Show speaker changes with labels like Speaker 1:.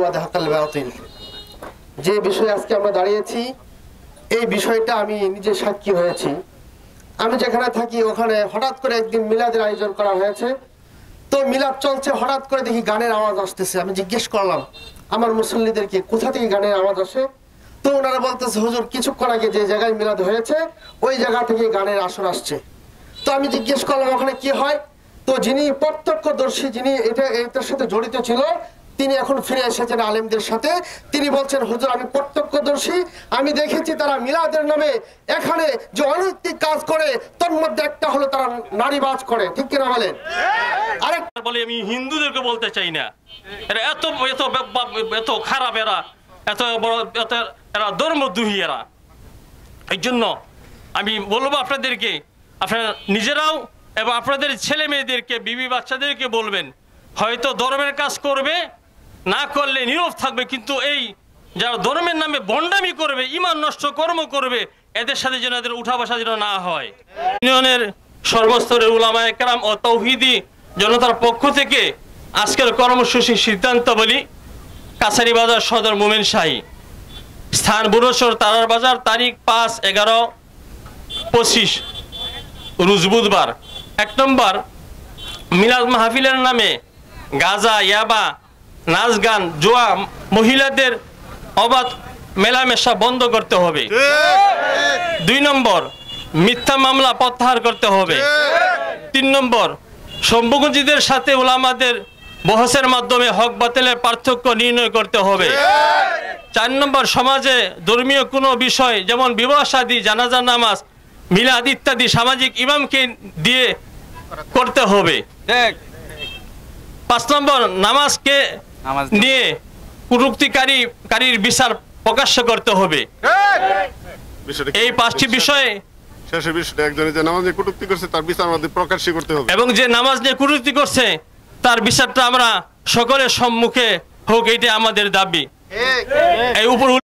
Speaker 1: ওয়া যাহাকাল বাতিল। যে বিষয়ে আজকে আমরা দাঁড়িয়েছি এই বিষয়টা আমি নিজে সাক্ষী হয়েছি। আমি যেখানে থাকি ওখানে হঠাৎ করে একদিন মিলাদের আয়োজন করা হয়েছে। তো মিলাদ চলছে, হঠাৎ করে দেখি গানের আওয়াজ আসতেছে। আমি জিজ্ঞেস করলাম আমার মুসল্লিদেরকে কোথা থেকে গানের আওয়াজ আসে। তো ওনারা বলতেছে হুজুর কিছুক্ষণ আগে যে জায়গায় মিলাদ হয়েছে ওই জায়গা থেকে গানের আসর আসছে। তো আমি জিজ্ঞেস করলাম ওখানে কি হয়। তো যিনি প্রত্যক্ষদর্শী, যিনি এটার সাথে জড়িত ছিল, তিনি এখন ফিরে এসেছেন আলেমদের সাথে। তিনি বলছেন হুজুর আমি প্রত্যক্ষদর্শী, আমি দেখেছি তারা মিলাদের নামে এখানে যে অনৈতিক কাজ করে তার মধ্যে একটা হলো তারা নারীবাজ করে। ঠিক কিনা বলেন? আরেক
Speaker 2: বলে আমি হিন্দুদেরকে বলতে চাই না, এরা এত এত এত খারাপ, এরা এত এরা ধর্মদ্রোহী এরা। এই জন্য আমি বলবো আপনাদেরকে, আপনারা নিজেরাও এবং আপনাদের ছেলে মেয়েদেরকে, বিবি বাচ্চাদেরকে বলবেন হয়তো ধর্মের কাজ করবে, না করলে নীরব থাকবে, কিন্তু এই যারা ধর্মের নামে ভণ্ডামি করবে, ঈমান নষ্ট কর্ম করবে, এদের সাথে যেন এদের উঠা বসা যেন না হয়। ইউনিয়নের সর্বস্তরের উলামায়ে কেরাম ও তৌহিদি জনতার পক্ষ থেকে আজকের কর্মসূচির সিদ্ধান্ত বলি, কাছারি বাজার সদর মোমেন শাহী, স্থান বুড়োচর তারার বাজার, তারিখ 5-11-25 রোজ বুধবার। 1 নম্বর, মিলাদ মাহফিলের নামে গাঁজা, ইয়াবা, নাচ গান, জুয়া, মহিলাদের অবাধ মেলামেশা বন্ধ করতে হবে। 2 নম্বর, মিথ্যা মামলা প্রত্যাহার করতে হবে। 3 নম্বর, সম্ভোগীদের সাথে উলামাদের বহসের মাধ্যমে হক বাতিলের পার্থক্য নির্ণয় করতে হবে। 4 নম্বর, সমাজে ধর্মীয় কোনো বিষয় যেমন বিবাহ শাদী, জানাজা নামাজ, মিলাদ ইত্যাদি সামাজিক ইমামকে দিয়ে করতে হবে। 5 নম্বর, নামাজকে নিয়ে কটূক্তিকারীর বিচার প্রকাশ্য করতে হবে। এই 5টি বিষয়ে এবং যে নামাজ নিয়ে কটূক্তি করছে তার বিচারটা আমরা সকলের সম্মুখে হোক, এইটা আমাদের দাবি। এই উপর